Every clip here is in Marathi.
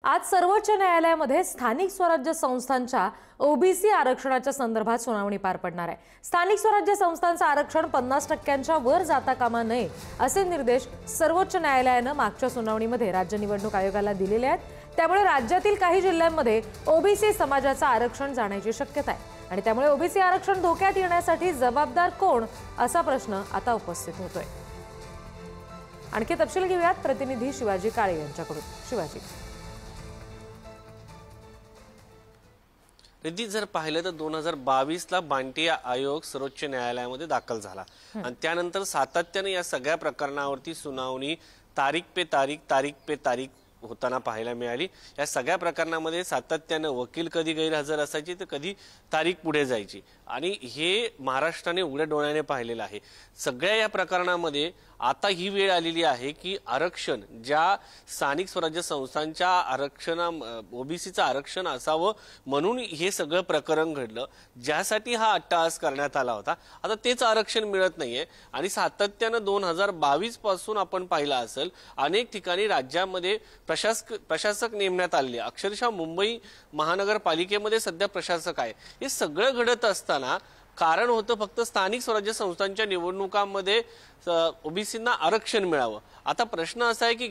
आज सर्वोच्च न्यायालयामध्ये स्थानिक स्वराज्य संस्थांच्या ओबीसी आरक्षणाच्या संदर्भात सुनावणी पार पडणार आहे। स्थानिक स्वराज्य संस्थांचं आरक्षण 50% वर जाता कामा नये असे निर्देश सर्वोच्च न्यायालयाने मागच्या सुनावणीमध्ये राज्य निवडणूक आयोगाला दिलेले आहेत। त्यामुळे राज्यातील काही जिल्ह्यांमध्ये ओबीसी समाजाचं आरक्षण जाण्याची शक्यता आहे आणि त्यामुळे ओबीसी आरक्षण धोक्यात येण्यासाठी जबाबदार कोण असा प्रश्न आता उपस्थित होतोय। आणखी तपशील घेऊयात प्रतिनिधी शिवाजी काळे यांच्याकडून। शिवाजी, रिद्धी, जर पाहिलं तर 2022 ला बांटिया आयोग सर्वोच्च न्यायालयामध्ये दाखल झाला आणि त्यानंतर सातत्याने या सगळ्या प्रकरणावरती सुनावणी तारीख पे तारीख होताना पाहायला मिळाली। या सगळ्या प्रकरणामध्ये सातत्याने वकील कधी गैरहजर असायचे तर कधी तारीख पुढे जायची आणि हे महाराष्ट्राने उघड्या डोळ्याने पाहिलेलं आहे। सगळ्या या प्रकरणामध्ये आता ही वेळ आलेली आहे की आरक्षण ज्या स्थानिक स्वराज्य संस्थांच्या आरक्षण ओबीसीचं आरक्षण असावं म्हणून हे सगळं प्रकरण घडलं, ज्यासाठी हा अट्टहास करण्यात आला होता। आता तेच आरक्षण मिळत नाहीये आणि सातत्याने 2022 पासून आपण पाहिलं असेल अनेक ठिकाणी राज्यामध्ये प्रशासक नेमण्यात आले। अक्षरशः मुंबई महानगरपालिकेमध्ये सध्या प्रशासक आहे। हे सगळं घडत असताना कारण होतं फक्त स्थानिक स्वराज्य संस्थांच्या निवडणुकांमध्ये ओबीसींना आरक्षण मिळावं। आता प्रश्न असा आहे की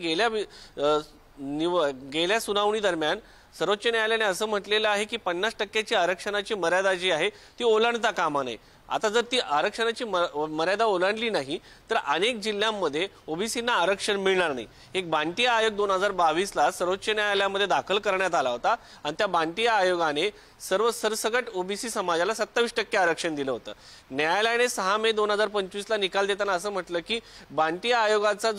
गेल्या सुनावणी दरम्यान सर्वोच्च न्यायालयाने असं म्हटलेलं आहे की 50% आरक्षणाची मर्यादा जी आहे ती ओलांडता कामा नये। आता जर ती आरक्षणाची मर्यादा ओलांडली नाही तर अनेक जिल्ह्यांमध्ये ओबीसींना आरक्षण मिळणार नाही। एक बांटिया आयोग 2022 ला सर्वोच्च न्यायालयामध्ये दाखल करण्यात आला होता आणि त्या बांटिया आयोगाने सरसकट ओबीसी समाजाला 27% आरक्षण दिलं होतं। न्यायालयाने 6 मे 2025 ला निकाल देताना असं म्हटलं की बांटिया आयोगाचा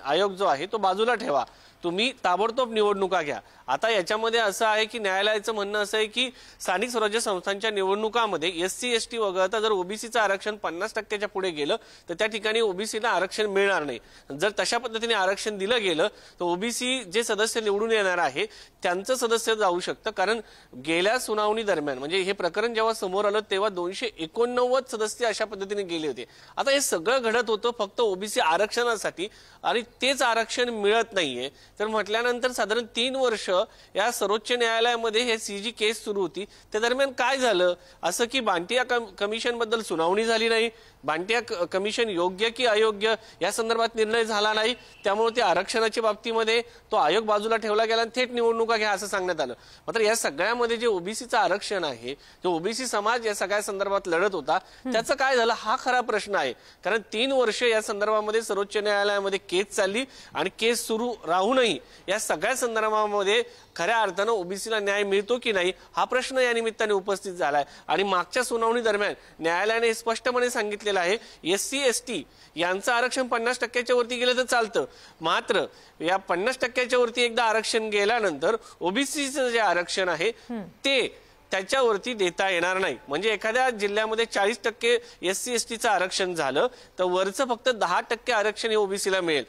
आयोग जो आहे तो बाजूला ठेवा, तुम्ही ताबडतोब निवडणुका घ्या। आता याच्यामध्ये असं आहे की न्यायालयाचं म्हणणं असं आहे की स्थानिक स्वराज्य संस्थांच्या निवडणुकामध्ये एससी एसटी वगळता जर ओबीसीचं आरक्षण 50% पुढे गेलं तर त्या ठिकाणी ओबीसीला आरक्षण मिळणार नाही। जर तशा पद्धतीने आरक्षण दिलं गेलं तर ओबीसी जे सदस्य निवडून येणार आहे त्यांचं सदस्य जाऊ शकतं, कारण गेल्या सुनावणी दरम्यान म्हणजे हे प्रकरण जेव्हा समोर आलं तेव्हा 289 सदस्य अशा पद्धतीने गेले होते। आता हे सगळं घडत होतं फक्त ओबीसी आरक्षणासाठी आणि तेच आरक्षण मिळत नाहीये। तर म्हटल्यानंतर साधारण 3 वर्ष या सर्वोच्च न्यायालयामध्ये हे सीजी केस सुरू होती। त्या दरम्यान काय झालं असं की बांटिया कमिशन बद्दल सुनावणी झाली नाही, बांटिया कमिशन योग्य की अयोग्य या संदर्भात निर्णय झाला नाही, त्यामुळे ते आरक्षणाच्या बाबतीमध्ये तो आयोग बाजूला ठेवला गेला आणि थेट निवडणुका घ्या असं सांगण्यात आलं। मात्र या सगळ्यामध्ये जे ओबीसीचं आरक्षण आहे, जो ओबीसी समाज या सगळ्या संदर्भात लढत होता त्याचं काय झालं हा खरा प्रश्न आहे। कारण 3 वर्ष या संदर्भामध्ये सर्वोच्च न्यायालयामध्ये केस चालली आणि केस सुरू राहूनही या सगळ्या संदर्भामध्ये खऱ्या अर्थानं ओबीसीला न्याय मिळतो की नाही हा प्रश्न या निमित्ताने उपस्थित झालाय। आणि मागच्या सुनावणी दरम्यान न्यायालयाने स्पष्टपणे सांगितलेलं आहे एससी एसटी यांचं आरक्षण 50% वरती गेलं तर चालतं, मात्र या 50% वरती एकदा आरक्षण गेल्यानंतर ओबीसीचं जे आरक्षण आहे ते त्याच्यावरती देता येणार नाही। म्हणजे एखाद्या जिल्ह्यामध्ये 40% एससी एसटीचं आरक्षण झालं तर वरचं फक्त 10% आरक्षण हे ओबीसीला मिळेल,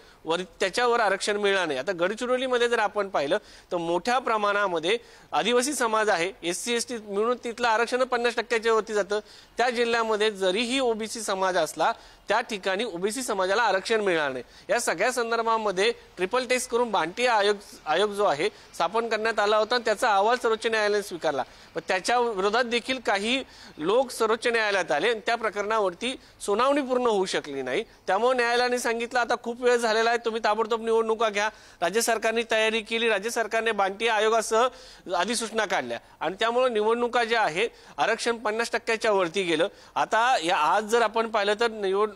त्याच्यावर आरक्षण मिळणार नाही। आता गडचिरोलीमध्ये जर आपण पाहिलं तर मोठ्या प्रमाणामध्ये आदिवासी समाज आहे, एससी एसटी मिळून तिथलं आरक्षण 50% वरती जातं। त्या जिल्ह्यामध्ये जरीही ओबीसी समाज असला त्या ठिकाणी ओबीसी समाजाला आरक्षण मिळणार नाही। या सगळ्या संदर्भामध्ये ट्रिपल टेस्ट करून बांटिया आयोग जो आहे स्थापन करण्यात आला होता, त्याचा अहवाल सर्वोच्च न्यायालयाने स्वीकारला, पण त्याच्या विरोधात देखील काही लोक सर्वोच्च न्यायालयात आले आणि त्या प्रकरणावरती सुनावणी पूर्ण होऊ शकली नाही। त्यामुळे न्यायालयाने सांगितलं आता खूप वेळ झालेला आहे, तुम्ही ताबडतोब निवडणुका घ्या। राज्य सरकारने तयारी केली, राज्य सरकारने बांटिया आयोगासह अधिसूचना काढल्या आणि त्यामुळे निवडणुका ज्या आहेत आरक्षण 50% वरती गेलं। आता या आज जर आपण पाहिलं तर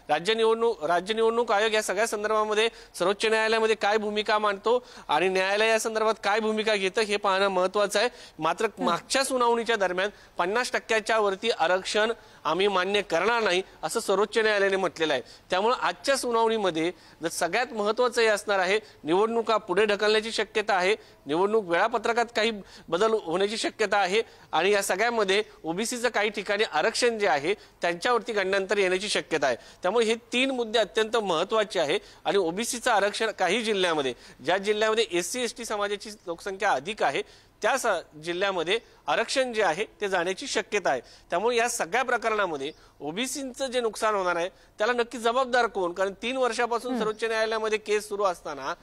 राज्य निवडणूक आयोग या सगळ्या संदर्भामध्ये सर्वोच्च न्यायालयामध्ये काय भूमिका मांडतो आणि न्यायालय या संदर्भात काय भूमिका घेतं हे पाहणं महत्त्वाचं आहे। मात्र मागच्या सुनावणीच्या दरम्यान 50% वरती आरक्षण आम्ही मान्य करणार नाही असं सर्वोच्च न्यायालयाने म्हटलेलं आहे। त्यामुळे आजच्या सुनावणीमध्ये सगळ्यात महत्त्वाचं हे असणार आहे निवडणुका पुढे ढकलण्याची शक्यता आहे, निवडणूक वेळापत्रकात काही बदल होण्याची शक्यता आहे आणि या सगळ्यामध्ये ओबीसीचं काही ठिकाणी आरक्षण जे आहे त्यांच्यावरती गंडांतर येण्याची शक्यता आहे। त्यामुळे हे 3 मुद्दे अत्यंत महत्त्वाचे आहे आणि ओबीसीचं आरक्षण काही जिल्ह्यामध्ये ज्या जिल्ह्यामध्ये एससी एसटी समाजाची लोकसंख्या अधिक आहे त्या जिल्ह्यामध्ये आरक्षण जे आहे ते जाण्याची शक्यता आहे। त्यामुळे या सगळ्या प्रकरणामध्ये ओबीसींचं जे नुकसान होणार आहे त्याला नक्की जबाबदार कोण, कारण 3 वर्षापासून सर्वोच्च न्यायालयामध्ये केस सुरू असताना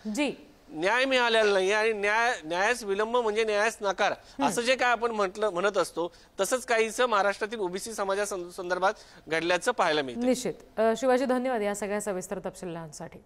न्याय मिळालेला नाही आणि न्यायास विलंब म्हणजे न्यायास नकार असं जे काय आपण म्हणत असतो तसंच काहीसं महाराष्ट्रातील ओबीसी समाजासंदर्भात घडल्याचं पाहायला मिळतं. निश्चित. शिवाजी, धन्यवाद या सगळ्या सविस्तर तपशिलांसाठी.